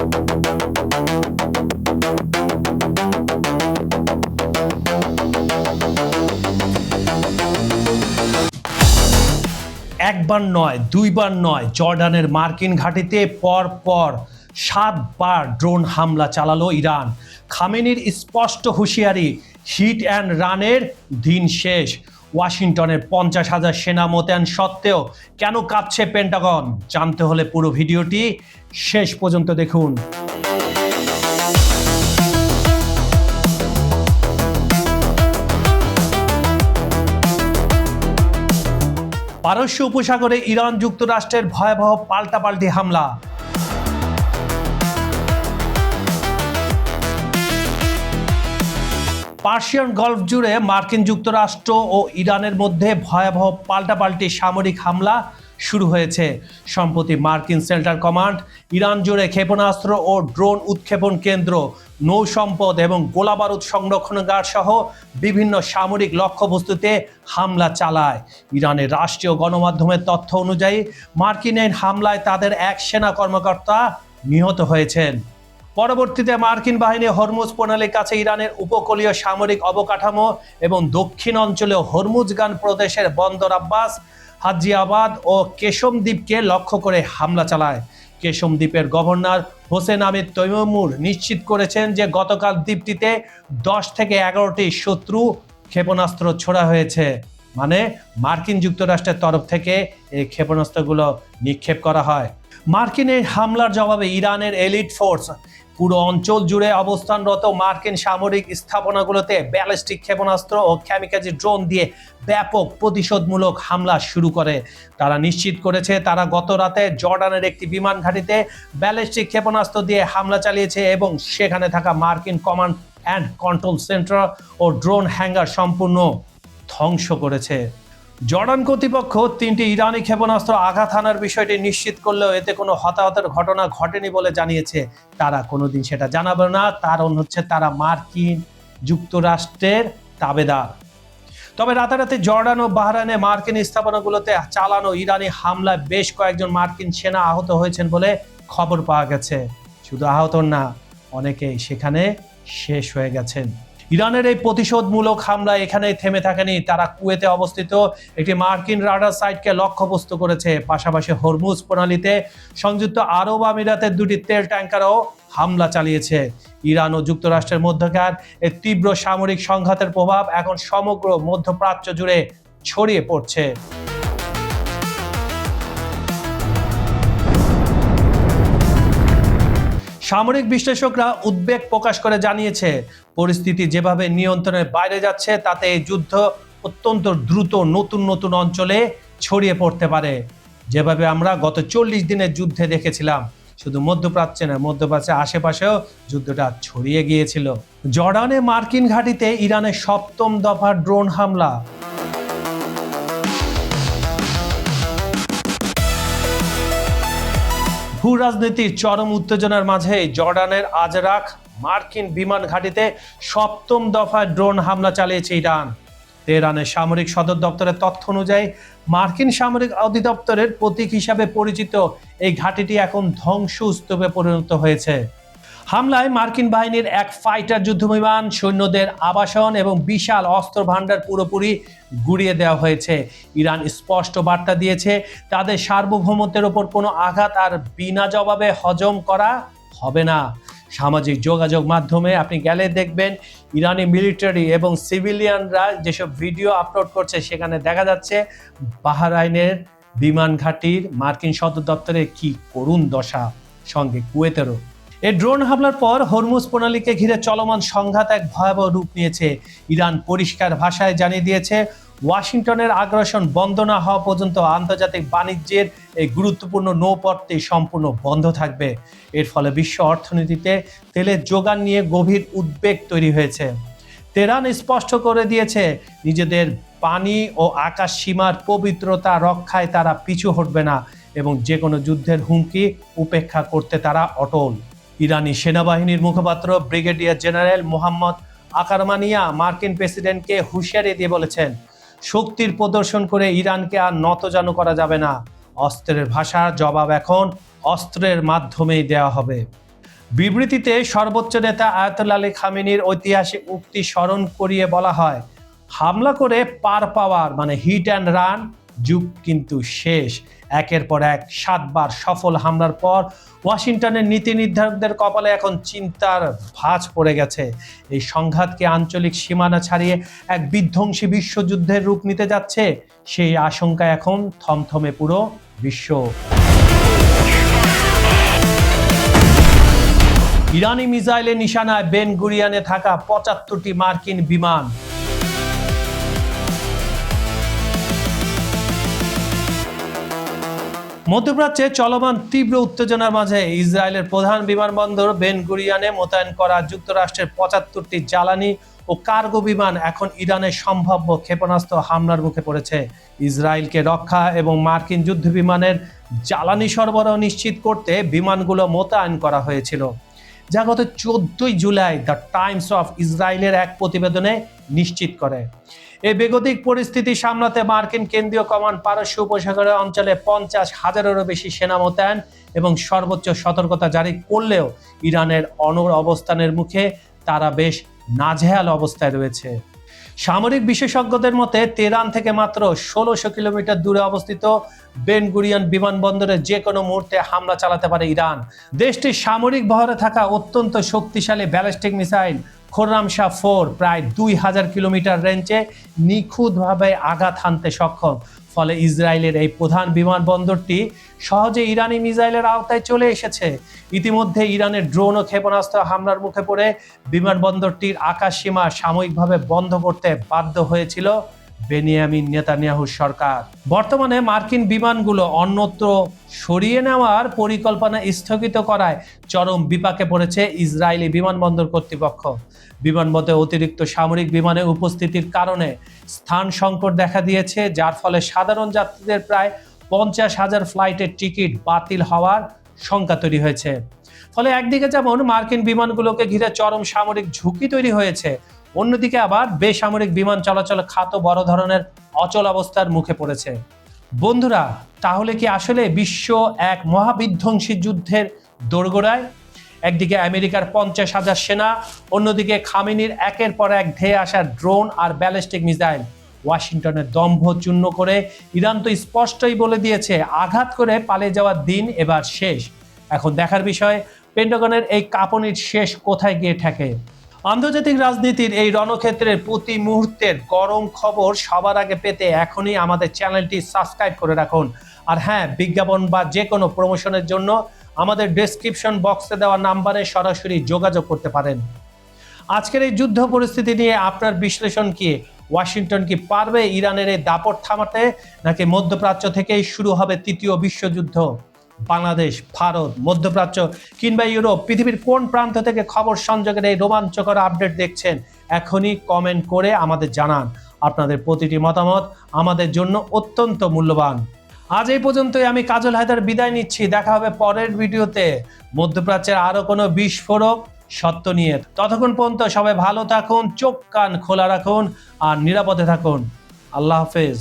একবার নয়, দুইবার নয়, জর্ডানের মার্কিন ঘাঁটিতে পর পর 7 বার ড্রোন হামলা চালালো ইরান। খামেনির স্পষ্ট হুঁশিয়ারি, হিট অ্যান্ড রানের দিন শেষ। ওয়াশিংটনের 50,000 সেনা মোতায়েন সত্ত্বেও কেন কাঁপছে পেন্টাগন? জানতে হলে পুরো ভিডিওটি শেষ পর্যন্ত দেখুন। পারস্য উপসাগরে ইরান যুক্তরাষ্ট্রের ভয়াবহ পাল্টাপাল্টি হামলা। পার্সিয়ান গলফ জুড়ে মার্কিন যুক্তরাষ্ট্র ও ইরানের মধ্যে ভয়াবহ পাল্টাপাল্টি সামরিক হামলা শুরু হয়েছে। সম্প্রতি মার্কিন সেন্ট্রাল কমান্ড ইরান জুড়ে ক্ষেপণাস্ত্র ও ড্রোন উৎক্ষেপণ কেন্দ্র, নৌ সম্পদ এবং গোলাবারুদ সংরক্ষণাগার সহ বিভিন্ন সামরিক লক্ষ্যবস্তুতে হামলা চালায়। ইরানের রাষ্ট্রীয় গণমাধ্যমের তথ্য অনুযায়ী মার্কিন এই হামলায় তাদের এক সেনা কর্মকর্তা নিহত হয়েছেন। পরবর্তীতে মার্কিন বাহিনী হরমুজ প্রণালীর কাছে ইরানের উপকূলীয় সামরিক অবকাঠামো এবং দক্ষিণ অঞ্চলে হরমুজগান প্রদেশের বন্দর আব্বাস, হাজিয়াবাদ ও কেশম দ্বীপকে লক্ষ্য করে হামলা চালায়। কেশম দ্বীপের গভর্নর হোসেন আমির তৈমুর নিশ্চিত করেছেন যে গতকাল দ্বীপটিতে 10 থেকে 11টি শত্রু ক্ষেপণাস্ত্র ছোড়া হয়েছে। মানে মার্কিন যুক্তরাষ্ট্রের তরফ থেকে এই ক্ষেপণাস্ত্রগুলো নিক্ষেপ করা হয়। মার্কিন এই হামলার জবাবে ইরানের এলিট ফোর্স পুরো অঞ্চল জুড়ে অবস্থানরত মার্কিন সামরিক স্থাপনাগুলোতে ব্যালিস্টিক ক্ষেপণাস্ত্র ও ক্যামিকাজি ড্রোন দিয়ে ব্যাপক প্রতিশোধমূলক হামলা শুরু করে। তারা নিশ্চিত করেছে তারা গত রাতে জর্ডানের একটি বিমান ঘাঁটিতে ব্যালিস্টিক ক্ষেপণাস্ত্র দিয়ে হামলা চালিয়েছে এবং সেখানে থাকা মার্কিন কমান্ড অ্যান্ড কন্ট্রোল সেন্টার ও ড্রোন হ্যাঙ্গার সম্পূর্ণ ধ্বংস করেছে। জর্ডান কর্তৃপক্ষ 3টি ইরানি ক্ষেপণাস্ত্র আঘাত হানার বিষয়টি নিশ্চিত করলেও এতে কোনো হতাহতের ঘটনা ঘটেনি বলে জানিয়েছে। তারা কোনোদিন সেটা জানাবে না, কারণ হচ্ছে তারা মার্কিন যুক্তরাষ্ট্রের তাবেদার। তবে রাতারাতি জর্ডান ও বাহরাইনে মার্কিন স্থাপনাগুলোতে চালানো ইরানি হামলায় বেশ কয়েকজন মার্কিন সেনা আহত হয়েছেন বলে খবর পাওয়া গেছে। শুধু আহত না, অনেকেই সেখানে শেষ হয়ে গেছেন। ইরানের এই প্রতিশোধমূলক হামলা এখানেই থেমে থাকেনি। তারা কুয়েতে অবস্থিত একটি মার্কিন রাডার সাইটকে লক্ষ্যবস্তু করেছে। পাশাপাশি হরমুজ প্রণালীতে সংযুক্ত আরব আমিরাতের 2টি তেল ট্যাঙ্কারও হামলা চালিয়েছে। ইরান ও যুক্তরাষ্ট্রের মধ্যকার এই তীব্র সামরিক সংঘাতের প্রভাব এখন সমগ্র মধ্যপ্রাচ্য জুড়ে ছড়িয়ে পড়ছে। সামরিক বিশ্লেষকরা উদ্বেগ প্রকাশ করে জানিয়েছে, পরিস্থিতি যেভাবে নিয়ন্ত্রণের বাইরে যাচ্ছে তাতে এই যুদ্ধ অত্যন্ত দ্রুত নতুন নতুন অঞ্চলে ছড়িয়ে পড়তে পারে। যেভাবে আমরা গত 40 দিনের যুদ্ধে দেখেছিলাম, শুধু মধ্যপ্রাচ্যে না, মধ্যপ্রাচ্যের আশেপাশেও যুদ্ধটা ছড়িয়ে গিয়েছিল। জর্ডানে মার্কিন ঘাঁটিতে ইরানের 7ম দফার ড্রোন হামলা। ভূ রাজনীতির চরম উত্তেজনার মাঝে জর্ডানের আজরাক মার্কিন বিমান ঘাঁটিতে 7ম দফায় ড্রোন হামলা চালিয়েছে ইরান। তেহরানের সামরিক সদর দপ্তরের তথ্য অনুযায়ী মার্কিন সামরিক অধিদপ্তরের প্রতীক হিসাবে পরিচিত এই ঘাঁটিটি এখন ধ্বংসস্তূপে পরিণত হয়েছে। হামলায় মার্কিন বাহিনীর এক ফাইটার যুদ্ধবিমান, সৈন্যদের আবাসন এবং বিশাল অস্ত্র ভাণ্ডার পুরোপুরি গুঁড়িয়ে দেওয়া হয়েছে। ইরান স্পষ্ট বার্তা দিয়েছে তাদের সার্বভৌমত্বের ওপর কোনো আঘাত আর বিনা জবাবে হজম করা হবে না। সামাজিক যোগাযোগ মাধ্যমে আপনি গেলে দেখবেন ইরানি মিলিটারি এবং সিভিলিয়ানরা যেসব ভিডিও আপলোড করছে, সেখানে দেখা যাচ্ছে বাহরাইনের বিমান ঘাঁটির মার্কিন সদর দপ্তরে কি করুণ দশা, সঙ্গে কুয়েতেরও। এই ড্রোন হামলার পর হরমুজ প্রণালীকে ঘিরে চলমান সংঘাত এক ভয়াবহ রূপ নিয়েছে। ইরান পরিষ্কার ভাষায় জানিয়ে দিয়েছে, ওয়াশিংটনের আগ্রাসন বন্ধ না হওয়া পর্যন্ত আন্তর্জাতিক বাণিজ্যের এই গুরুত্বপূর্ণ নৌপথটি সম্পূর্ণ বন্ধ থাকবে। এর ফলে বিশ্ব অর্থনীতিতে তেলের যোগান নিয়ে গভীর উদ্বেগ তৈরি হয়েছে। তেহরান স্পষ্ট করে দিয়েছে, নিজেদের পানি ও আকাশ সীমার পবিত্রতা রক্ষায় তারা পিছু হটবে না এবং যে কোনো যুদ্ধের হুমকি উপেক্ষা করতে তারা অটল। ইরানি সেনাবাহিনীর মুখপাত্র ব্রিগেডিয়ার জেনারেল মোহাম্মদ আকারমানিয়া মার্কিন প্রেসিডেন্টকে হুঁশিয়ারি দিয়ে বলেছেন, শক্তির প্রদর্শন করে ইরানকে আর নতজানু করা যাবে না। অস্ত্রের ভাষার জবাব এখন অস্ত্রের মাধ্যমেই দেওয়া হবে। বিবৃতিতে সর্বোচ্চ নেতা আয়াতুল্লাহ আলী খামেনির ঐতিহাসিক উক্তি স্মরণ করিয়ে বলা হয়, হামলা করে পার পাওয়ার মানে হিট অ্যান্ড রান যুগ কিন্তু শেষ। একের পর এক 7 বার সফল হামলার পর ওয়াশিংটনের নীতি নির্ধারকদের কপালে এখন চিন্তার ভাঁজ পড়ে গেছে। এই সংঘাতকে আঞ্চলিক সীমানা ছাড়িয়ে এক বিধ্বংসী বিশ্বযুদ্ধের রূপ নিতে যাচ্ছে, সেই আশঙ্কা এখন থমথমে পুরো বিশ্ব। ইরানি মিসাইলের নিশানায় বেন গুরিয়ানে থাকা 75টি মার্কিন বিমান। মধ্যপ্রাচ্যে চলমান তীব্র উত্তেজনার মাঝে ইসরায়েলের প্রধান বিমানবন্দর বেন গুরিয়ানে মোতায়েন করা যুক্তরাষ্ট্রের 75টি জ্বালানি ও কার্গো বিমান এখন ইরানের সম্ভাব্য ক্ষেপণাস্ত্র হামলার মুখে পড়েছে। ইসরায়েলকে রক্ষা এবং মার্কিন যুদ্ধ বিমানের জ্বালানি সরবরাহ নিশ্চিত করতে বিমানগুলো মোতায়েন করা হয়েছিল, যা গত 14 জুলাই দ্য টাইমস অফ ইসরায়েলের এক প্রতিবেদনে নিশ্চিত করে। এই বেগতিক পরিস্থিতি সামলাতে মার্কিন কেন্দ্রীয় কমান্ড পারস্য উপসাগরের অঞ্চলে 50,000-এরও বেশি সেনা মোতায়েন এবং সর্বোচ্চ সতর্কতা জারি করলেও ইরানের অবস্থানের মুখে তারা বেশ নাজেহাল অবস্থায় রয়েছে। সামরিক বিশেষজ্ঞদের মতে তেহরান থেকে মাত্র 1600 কিলোমিটার দূরে অবস্থিত বেন গুরিয়ন বিমানবন্দরে যে কোনো মুহূর্তে হামলা চালাতে পারে ইরান। দেশটির সামরিক বহরে থাকা অত্যন্ত শক্তিশালী ব্যালিস্টিক মিসাইল খোররাম শাহ 4 প্রায় 2000 কিলোমিটার রেঞ্জে নিখুঁতভাবে আঘাত হানতে সক্ষম। ফলে ইসরায়েলের এই প্রধান বিমানবন্দরটি সহজে ইরানি মিসাইলের আওতায় চলে এসেছে। ইতিমধ্যে ইরানের ড্রোন ও ক্ষেপণাস্ত্র হামলার মুখে পড়ে বিমানবন্দরটির আকাশসীমা সাময়িকভাবে বন্ধ করতে বাধ্য হয়েছিল বেনিয়ামিন নেতানিয়াহুর সরকার। বর্তমানে মার্কিন বিমানগুলো অন্যত্র সরিয়ে নেওয়ার পরিকল্পনা স্থগিত করায় চরম বিপাকে পড়েছে ইসরায়েলি বিমানবন্দর কর্তৃপক্ষ। বিমানবন্দরে অতিরিক্ত সামরিক বিমানের উপস্থিতির কারণে স্থান সংকট দেখা দিয়েছে, যার ফলে সাধারণ যাত্রীদের প্রায় 50,000 ফ্লাইটের টিকিট বাতিল হওয়ার শঙ্কা তৈরি হয়েছে। ফলে একদিকে যেমন মার্কিন বিমানগুলোকে ঘিরে চরম সামরিক ঝুঁকি তৈরি হয়েছে, অন্যদিকে আবার বেসামরিক বিমান চলাচল খাত বড় ধরনের অচল অবস্থার মুখে পড়েছে। বন্ধুরা, তাহলে কি আসলে বিশ্ব এক মহাবিধ্বংসী যুদ্ধের দোরগোড়ায়? একদিকে আমেরিকার 50,000 সেনা, অন্যদিকে খামেনির একের পর এক ধেয়ে আসা ড্রোন আর ব্যালিস্টিক মিসাইল। ওয়াশিংটনের দম্ভ চূর্ণ করে ইরান তো স্পষ্টই বলে দিয়েছে, আঘাত করে পালিয়ে যাওয়ার দিন এবার শেষ। এখন দেখার বিষয় পেন্টাগনের এই কাঁপুনির শেষ কোথায় গিয়ে ঠেকে। আন্তর্জাতিক রাজনীতির এই রণক্ষেত্রের প্রতি মুহূর্তের গরম খবর সবার আগে পেতে এখনই আমাদের চ্যানেলটি সাবস্ক্রাইব করে রাখুন। আর হ্যাঁ, বিজ্ঞাপন বা যে কোনো প্রমোশনের জন্য আমাদের ডেসক্রিপশন বক্সে দেওয়া নাম্বারে সরাসরি যোগাযোগ করতে পারেন। আজকের এই যুদ্ধ পরিস্থিতি নিয়ে আপনার বিশ্লেষণ কি? ওয়াশিংটন কি পারবে ইরানের এই দাপট থামাতে, নাকি মধ্যপ্রাচ্য থেকেই শুরু হবে তৃতীয় বিশ্বযুদ্ধ? বাংলাদেশ, ভারত, মধ্যপ্রাচ্য কিংবা ইউরোপ, পৃথিবীর কোন প্রান্ত থেকে খবর সংযোগের এই রোমাঞ্চকর আপডেট দেখছেন? এখনই কমেন্ট করে আমাদের জানান। আপনাদের প্রতিটি মতামত আমাদের জন্য অত্যন্ত মূল্যবান। আজ এই পর্যন্তই। আমি কাজল হায়দার বিদায় নিচ্ছি। দেখা হবে পরের ভিডিওতে মধ্যপ্রাচ্যের আরো কোনো বিস্ফোরক সত্য নিয়ে। ততক্ষণ পর্যন্ত সবাই ভালো থাকুন, চোখ কান খোলা রাখুন আর নিরাপদে থাকুন। আল্লাহ হাফেজ।